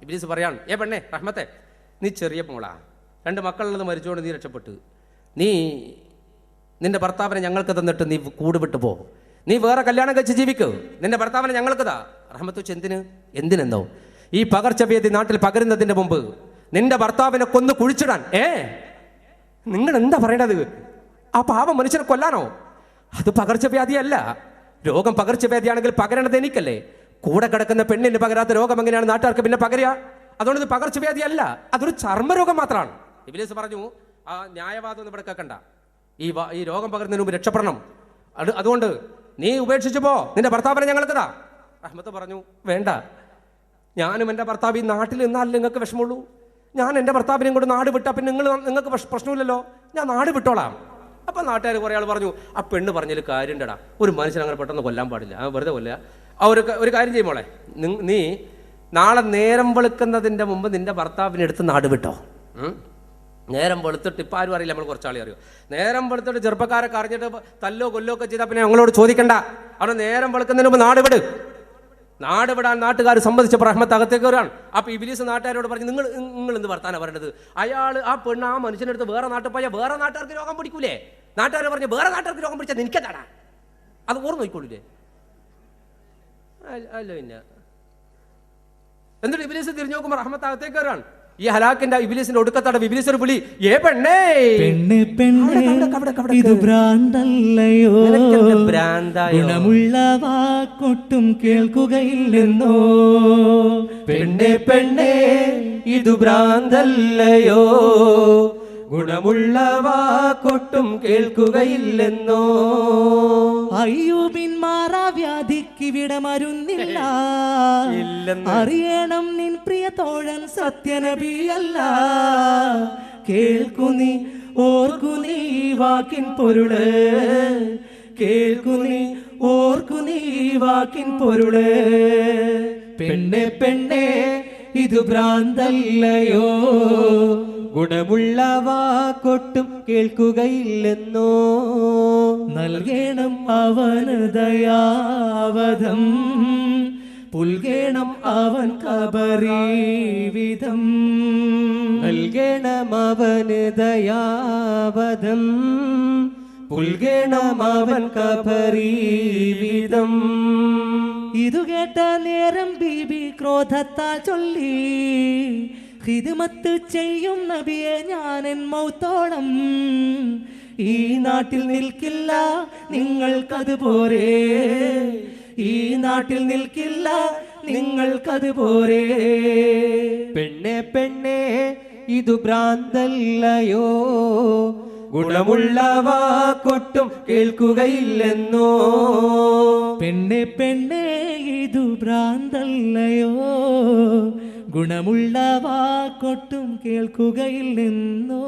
ഇബ്ലീസ് പറയാണ്, പെണ്ണേ റഹ്മത്തെ, നീ ചെറിയ മോളാ, 2 മക്കളുള്ളത് മരിച്ചുകൊണ്ട് നീ രക്ഷപ്പെട്ട്, നീ നിന്റെ ഭർത്താവിനെ ഞങ്ങൾക്ക് തന്നിട്ട് നീ കൂട് വിട്ടു പോ, നീ വേറെ കല്യാണം കഴിച്ച് ജീവിക്ക്, നിന്റെ ഭർത്താവിനെ ഞങ്ങൾക്ക് താ. റഹ്മത്ത് വെച്ച് എന്തിനെന്നോ, ഈ പകർച്ചവ്യാധി നാട്ടിൽ പകരുന്നതിൻ്റെ മുമ്പ് നിന്റെ ഭർത്താവിനെ കൊന്ന് കുഴിച്ചിടാൻ. നിങ്ങൾ എന്താ പറയണത്? ആ പാവം മനുഷ്യനെ കൊല്ലാനോ? അത് പകർച്ചവ്യാധിയല്ല. രോഗം പകർച്ചവ്യാധിയാണെങ്കിൽ പകരണത് എനിക്കല്ലേ. കൂടെ കിടക്കുന്ന പെണ്ണിന് പകരാത്ത രോഗം എങ്ങനെയാണ് നാട്ടുകാർക്ക് പിന്നെ പകരുക? അതുകൊണ്ട് ഇത് പകർച്ചവ്യാധിയല്ല, അതൊരു ചർമ്മരോഗം മാത്രമാണ്. ഇബ്ലീസ് പറഞ്ഞു, ആ ന്യായവാദം ഒന്നും ഇവിടെ കേൾക്കണ്ട, ഈ രോഗം പകരുന്നതിന് മുമ്പ് രക്ഷപ്പെടണം, അതുകൊണ്ട് നീ ഉപേക്ഷിച്ചു പോ, നിന്റെ ഭർത്താവിനെ ഞങ്ങൾക്ക് താ. റഹ്മത്ത് പറഞ്ഞു, വേണ്ട, ഞാനും എൻ്റെ ഭർത്താവ് ഈ നാട്ടിൽ നിന്നാലും നിങ്ങൾക്ക് വിഷമമുള്ളൂ. ഞാൻ എൻ്റെ ഭർത്താവിനെയും കൂടെ നാട് വിട്ടാൽ പിന്നെ നിങ്ങൾക്ക് പ്രശ്നമില്ലല്ലോ, ഞാൻ നാട് വിട്ടോളാം. അപ്പം നാട്ടുകാർ കുറേ ആൾ പറഞ്ഞു, ആ പെണ്ണ് പറഞ്ഞതിൽ കാര്യമുണ്ടടാ, ഒരു മനുഷ്യൻ അങ്ങനെ പെട്ടെന്ന് കൊല്ലാൻ പാടില്ല, വെറുതെ കൊല്ലുക. ഒരു കാര്യം ചെയ്യുമ്പോളെ, നീ നാളെ നേരം വെളുക്കുന്നതിൻ്റെ മുമ്പ് നിന്റെ ഭർത്താവിനെ എടുത്ത് നാട് വിട്ടോ. നേരം വെളുത്തിട്ട് ഇപ്പം ആരും അറിയില്ല, നമ്മൾ കുറച്ചാളെ അറിയോ. നേരം വെളുത്തിട്ട് ചെറുപ്പക്കാരൊക്കെ അറിഞ്ഞിട്ട് തല്ലോ കൊല്ലോ ഒക്കെ ചെയ്താൽ പിന്നെ ഞങ്ങളോട് ചോദിക്കണ്ട. അവിടെ നേരം വെളുക്കുന്നതിന് മുമ്പ് നാട് വിട്. നാട് വിടാൻ നാട്ടുകാർ സമ്മതിച്ചപ്പോൾ റഹ്മത്ത് അകത്തേക്ക് വരാണ്. അപ്പോൾ ഇബ്ലീസ് നാട്ടുകാരോട് പറഞ്ഞു, നിങ്ങൾ എന്ത് വർത്താനം പറയേണ്ടത്? അയാൾ ആ പെണ്ണ് ആ മനുഷ്യനെടുത്ത് വേറെ നാട്ടിൽ പോയാൽ വേറെ നാട്ടുകാർക്ക് രോഗം പിടിക്കൂലേ? നാട്ടുകാർ പറഞ്ഞു, വേറെ നാട്ടുകാർക്ക് രോഗം പിടിച്ചാൽ നിനക്കെന്താടാ, അത് ഓർമ്മ നോക്കിക്കൊള്ളൂലേ? അല്ല പിന്നെ എന്നിട്ട് ഇബ്ലീസ് തിരിഞ്ഞു നോക്കുമ്പോൾ റഹ്മത്ത് അകത്തേക്ക് വരാണ്. ഈ ഹലാക്കിന്റെ ഇബ്ലീസിന്റെ ഒടുക്കത്തടവ് ഇബ്ലീസ് ഒരു വിളി, പെണ്ണേ പെണ്ണേ പെണ്ണേ ഇത് ഭ്രാന്തല്ലയോ, ഗുണമുള്ള വാക്കൊട്ടും കേൾക്കുകയില്ലെന്നോ. പെണ്ണേ പെണ്ണേ ഇത് ഭ്രാന്തല്ലയോ, ഗുണമുള്ള വാക്കൊട്ടും കേൾക്കുകയില്ലെന്നോ. അയ്യൂബിൻ മാറാവ്യാധിക്കിവിടെ മരുന്നില്ല, അറിയണം നിൻ പ്രിയ തോഴൻ സത്യനബിയല്ല. കേൾക്കു നീ ഓർക്കു നീ വാക്കിൻ പൊരുള്, കേൾക്കു നീ ഓർക്കു നീ വാക്കിൻ പൊരുള്. പെണ്ണെ പെണ്ണെ ഇത് ഭ്രാന്തല്ലയോ, ഗുണമുള്ള വാക്കൊട്ടും കേൾക്കുകയില്ലെന്നോ. നൽകേണം അവന് ദയാവധം, പുൽകേണം അവൻ കബരീവിധം. നൽകേണം അവന് ദയാവധം, പുൽകേണം അവൻ കബരീവിധം. ഇതു കേട്ട നേരം ബീബി ക്രോധത്താൽ ചൊല്ലി, ഹിദ്മത്ത് ചെയ്യും നബിയെ ഞാനെൻ മൗത്തോളം ഈ നാട്ടിൽ നിൽക്കില്ല നിങ്ങൾക്കതുപോരെ, ഈ നാട്ടിൽ നിൽക്കില്ല നിങ്ങൾക്കതുപോരെ. പെണ്ണെ പെണ്ണെ ഇതു ഭ്രാന്തല്ലയോ, ഗുണമുള്ള വാക്കൊട്ടും കേൾക്കുകയില്ലെന്നോ. പെണ്ണെ പെണ്ണെ ഇതു ഭ്രാന്തല്ലയോ, ഗുണമുള്ള വാക്കൊട്ടും കേൾക്കുകയില്ലെന്നോ.